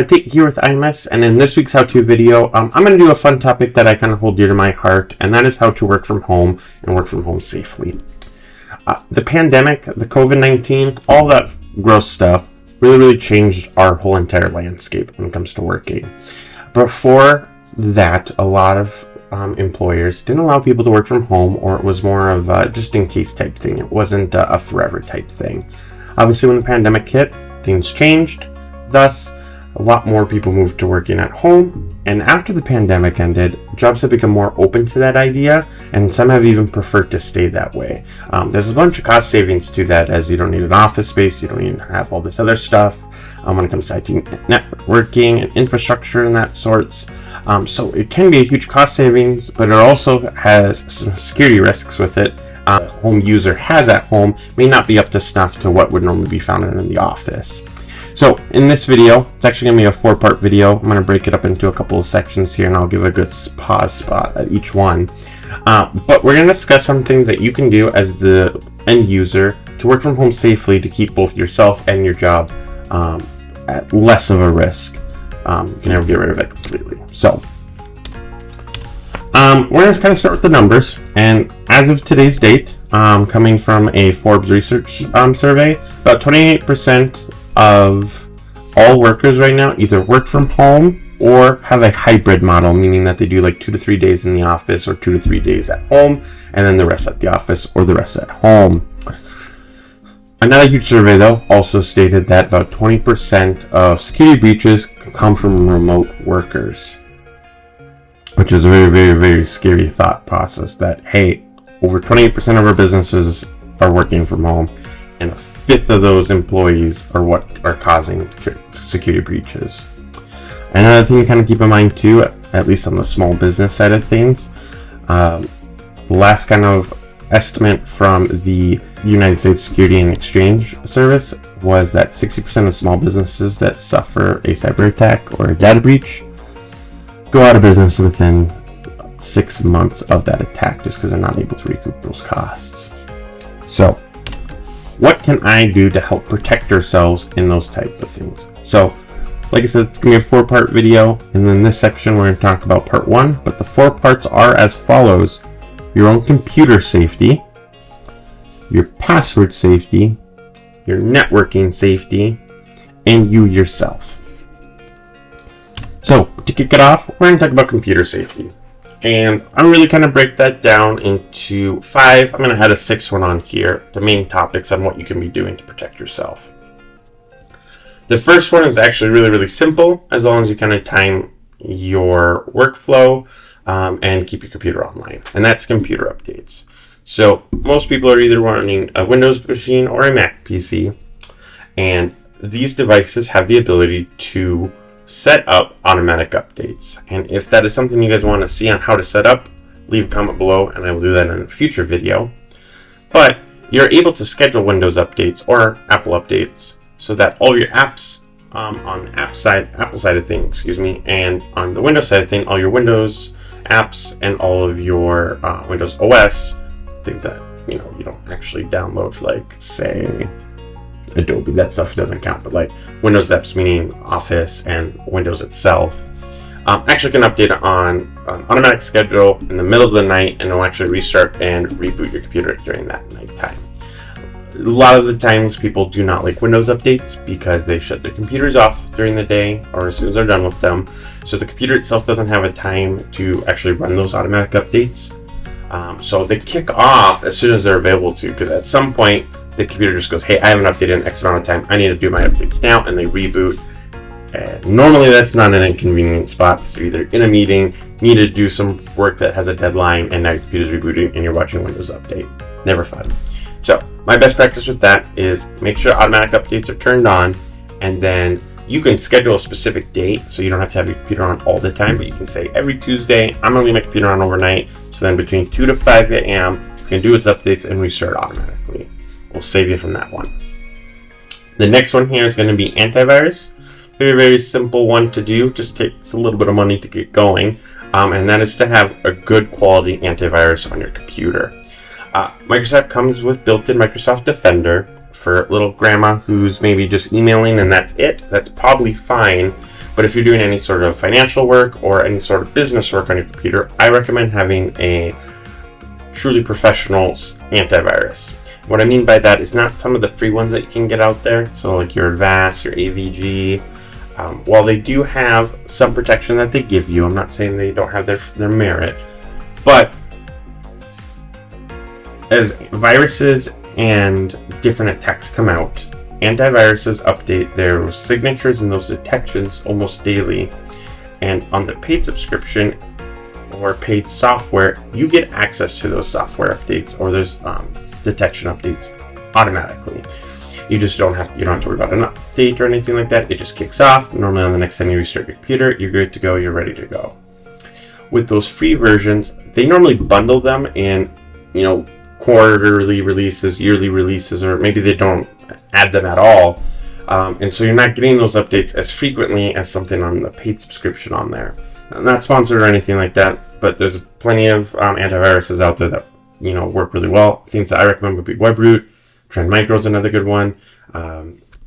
Tate here with IMS, and in this week's how-to video, I'm going to do a fun topic that I kind of hold dear to my heart, and that is how to work from home and work from home safely. The pandemic, the COVID-19, all that gross stuff really changed our whole entire landscape when it comes to working. Before that, a lot of employers didn't allow people to work from home, or it was more of a just-in-case type thing. It wasn't a forever type thing. Obviously, when the pandemic hit, things changed. Thus, a lot more people moved to working at home, and after the pandemic ended, jobs have become more open to that idea, and some have even preferred to stay that way. There's a bunch of cost savings to that, as you don't need an office space, you don't even have all this other stuff when it comes to IT networking and infrastructure and that sorts. So it can be a huge cost savings, but it also has some security risks with it. Home user has at home may not be up to snuff to what would normally be found in the office. So in this video, it's actually going to be a 4-part video. I'm going to break it up into a couple of sections here, and I'll give a good pause spot at each one. But we're going to discuss some things that you can do as the end user to work from home safely to keep both yourself and your job at less of a risk. You can never get rid of it completely. So we're going to kind of start with the numbers. And as of today's date, coming from a Forbes research survey, about 28% of all workers right now either work from home or have a hybrid model, meaning that they do like 2 to 3 days in the office or 2 to 3 days at home, and then the rest at the office or the rest at home. Another huge survey, though, also stated that about 20% of security breaches come from remote workers, which is a very scary thought process that, hey, over 28% of our businesses are working from home, and a fifth of those employees are what are causing security breaches. Another thing to kind of keep in mind too, at least on the small business side of things, last kind of estimate from the United States Security and Exchange Service was that 60% of small businesses that suffer a cyber attack or a data breach go out of business within 6 months of that attack, just because they're not able to recoup those costs. So what can I do to help protect ourselves in those type of things? So, like I said, it's going to be a 4-part video, and then this section we're going to talk about part 1, but the 4 parts are as follows: your own computer safety, your password safety, your networking safety, and you yourself. So, to kick it off, we're going to talk about computer safety. And I'm really kind of break that down into 5. I'm going to add a 6th one on here, the main topics on what you can be doing to protect yourself. The first one is actually really simple, as long as you kind of time your workflow and keep your computer online. And that's computer updates. So most people are either running a Windows machine or a Mac PC. And these devices have the ability to set up automatic updates, and if that is something you guys want to see on how to set up, leave a comment below and I will do that in a future video. But you're able to schedule Windows updates or Apple updates so that all your apps on the Apple side of things, and on the Windows side of things, all your Windows apps and all of your Windows OS things that you don't actually download, like say Adobe, that stuff doesn't count, but like Windows apps, meaning Office and Windows itself, actually can update on an automatic schedule in the middle of the night, and it'll actually restart and reboot your computer during that night time. A lot of the times people do not like Windows updates because they shut their computers off during the day or as soon as they're done with them, so the computer itself doesn't have a time to actually run those automatic updates. So they kick off as soon as they're available to, because at some point the computer just goes, hey, I haven't updated in X amount of time, I need to do my updates now, and they reboot. And normally that's not an inconvenient spot, because you're either in a meeting, need to do some work that has a deadline, and now your computer's rebooting and you're watching Windows Update. Never fun. So my best practice with that is make sure automatic updates are turned on, and then you can schedule a specific date, so you don't have to have your computer on all the time, but you can say every Tuesday I'm going to leave my computer on overnight, so then between 2 to 5 a.m. it's going to do its updates and restart automatically. We'll save you from that one. The next one here is going to be antivirus. Very simple one to do, just takes a little bit of money to get going, and that is to have a good quality antivirus on your computer. Microsoft comes with built-in Microsoft Defender for little grandma who's maybe just emailing and that's it. That's probably fine, But if you're doing any sort of financial work or any sort of business work on your computer, I recommend having a truly professional antivirus. What I mean by that is not some of the free ones that you can get out there. So like your Avast, your AVG, while they do have some protection that they give you, I'm not saying they don't have their merit, but as viruses and different attacks come out, antiviruses update their signatures and those detections almost daily. And on the paid subscription or paid software, you get access to those software updates or those detection updates automatically. You don't have to worry about an update or anything like that. It just kicks off. Normally on the next time you restart your computer, you're good to go, you're ready to go. With those free versions, they normally bundle them in, quarterly releases, yearly releases, or maybe they don't add them at all. And so you're not getting those updates as frequently as something on the paid subscription on there. I'm not sponsored or anything like that, but there's plenty of antiviruses out there that work really well. Things that I recommend would be WebRoot. Trend Micro is another good one.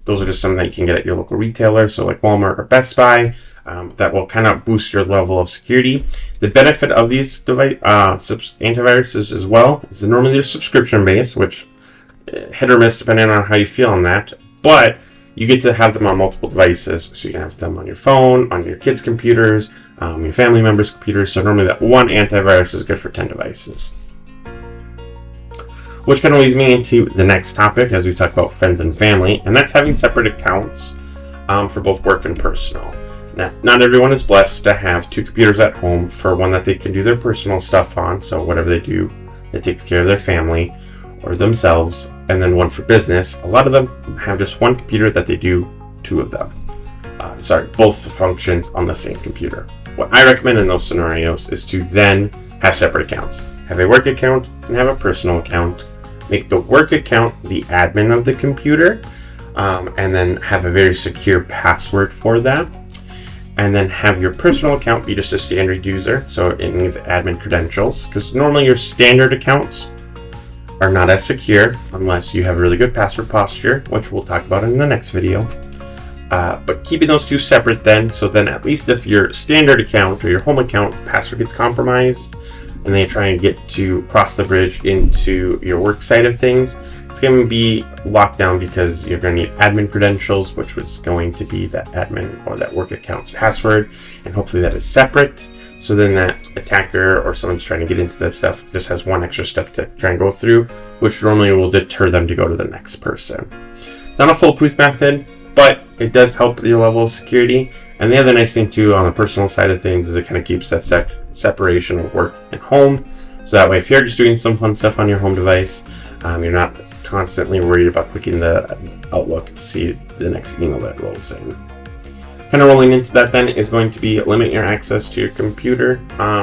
Those are just something that you can get at your local retailer, so like Walmart or Best Buy. That will kind of boost your level of security. The benefit of these antiviruses as well is that normally they're subscription based, which hit or miss depending on how you feel on that. But you get to have them on multiple devices, so you can have them on your phone, on your kids' computers, your family members' computers. So normally that one antivirus is good for 10 devices. Which kind of leads me into the next topic as we talk about friends and family, and that's having separate accounts for both work and personal. Now, not everyone is blessed to have two computers at home, for one that they can do their personal stuff on, so whatever they do, they take care of their family or themselves, and then one for business. A lot of them have just one computer that they do two of them. Both functions on the same computer. What I recommend in those scenarios is to then have separate accounts. Have a work account and have a personal account. Make the work account the admin of the computer, and then have a very secure password for that. And then have your personal account be just a standard user, so it needs admin credentials, because normally your standard accounts are not as secure unless you have really good password posture, which we'll talk about in the next video. But keeping those two separate then, so then at least if your standard account or your home account password gets compromised, and they try and get to cross the bridge into your work side of things, it's going to be locked down because you're going to need admin credentials, which was going to be that admin or that work account's password, and hopefully that is separate. So then that attacker or someone's trying to get into that stuff just has one extra step to try and go through, which normally will deter them to go to the next person. It's not a foolproof method, but it does help your level of security. And the other nice thing too on the personal side of things is it kind of keeps that separation of work and home. So that way, if you're just doing some fun stuff on your home device, you're not constantly worried about clicking the Outlook to see the next email that rolls in. Kind of rolling into that then is going to be limit your access to your computer.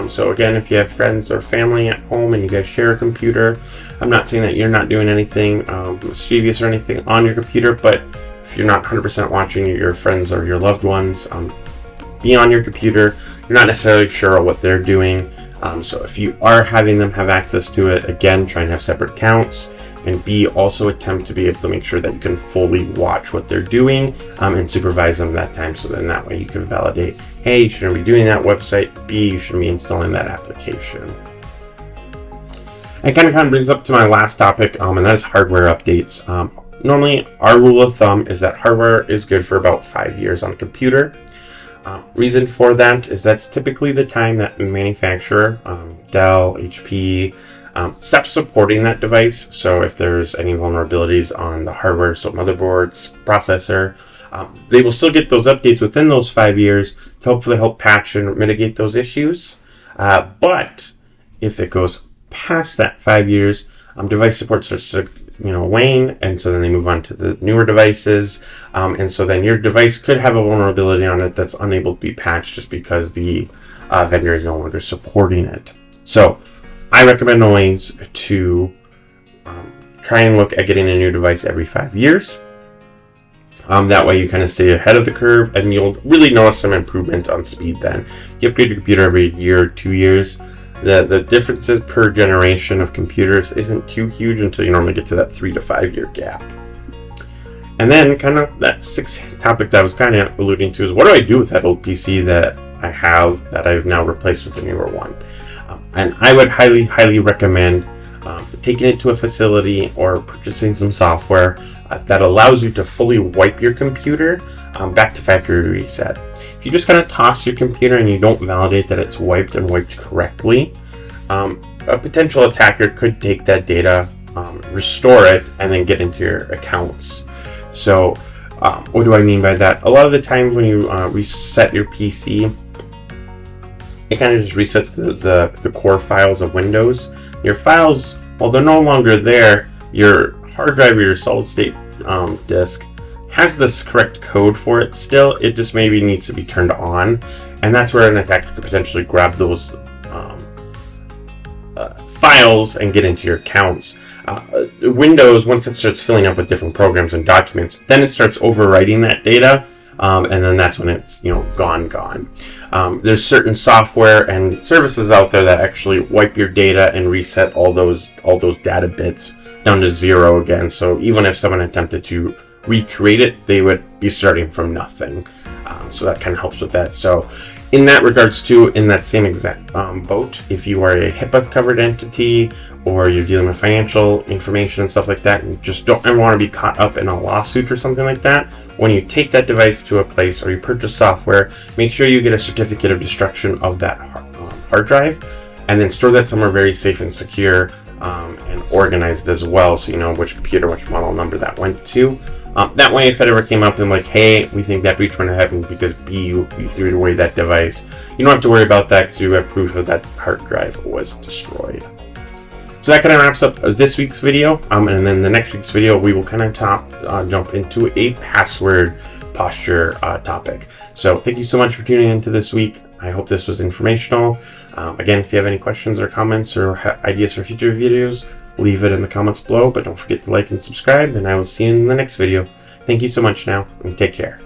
So again, if you have friends or family at home and you guys share a computer, I'm not saying that you're not doing anything mischievous or anything on your computer, but if you're not 100% watching your friends or your loved ones be on your computer, you're not necessarily sure what they're doing. So if you are having them have access to it, again, try and have separate accounts. And B, also attempt to be able to make sure that you can fully watch what they're doing and supervise them that time. So then that way you can validate, hey, you shouldn't be doing that website. B, you shouldn't be installing that application. And kind of brings up to my last topic, and that is hardware updates. Normally, our rule of thumb is that hardware is good for about 5 years on a computer. Reason for that is that's typically the time that the manufacturer, Dell, HP, stops supporting that device. So if there's any vulnerabilities on the hardware, so motherboards, processor, they will still get those updates within those 5 years to hopefully help patch and mitigate those issues. But if it goes past that 5 years, device support starts to wane, and so then they move on to the newer devices, and so then your device could have a vulnerability on it that's unable to be patched just because the vendor is no longer supporting it. So I recommend always to try and look at getting a new device every 5 years. That way you kind of stay ahead of the curve, and you'll really notice some improvement on speed then. You upgrade your computer every year or 2 years. The differences per generation of computers isn't too huge until you normally get to that 3 to 5 year gap. And then kind of that sixth topic that I was kind of alluding to is, what do I do with that old PC that I have that I've now replaced with a newer one? And I would highly recommend taking it to a facility or purchasing some software that allows you to fully wipe your computer back to factory reset. If you just kind of toss your computer and you don't validate that it's wiped and wiped correctly, a potential attacker could take that data, restore it, and then get into your accounts. So what do I mean by that? A lot of the times when you reset your PC, it kind of just resets the core files of Windows. Your files, while they're no longer there, your hard drive or your solid state disk has this correct code for it still. It just maybe needs to be turned on, and that's where an attacker could potentially grab those files and get into your accounts. Windows, once it starts filling up with different programs and documents, then it starts overwriting that data, and then that's when it's gone. There's certain software and services out there that actually wipe your data and reset all those data bits down to 0 again. So even if someone attempted to recreate it, they would be starting from nothing. So that kind of helps with that. So in that regards too, in that same exact boat, if you are a HIPAA covered entity or you're dealing with financial information and stuff like that, and just don't ever want to be caught up in a lawsuit or something like that, when you take that device to a place or you purchase software, make sure you get a certificate of destruction of that hard drive, and then store that somewhere very safe and secure, and organized as well, so you know which computer, which model number that went to. That way, if it ever came up and like, hey, we think that breach wouldn't have happened because you threw away that device, you don't have to worry about that because you have proof of that hard drive was destroyed. So that kind of wraps up this week's video, and then the next week's video we will kind of jump into a password posture topic. So thank you so much for tuning into this week. I hope this was informational. Again, if you have any questions or comments or ideas for future videos, leave it in the comments below, but don't forget to like and subscribe, and I will see you in the next video. Thank you so much now, and take care.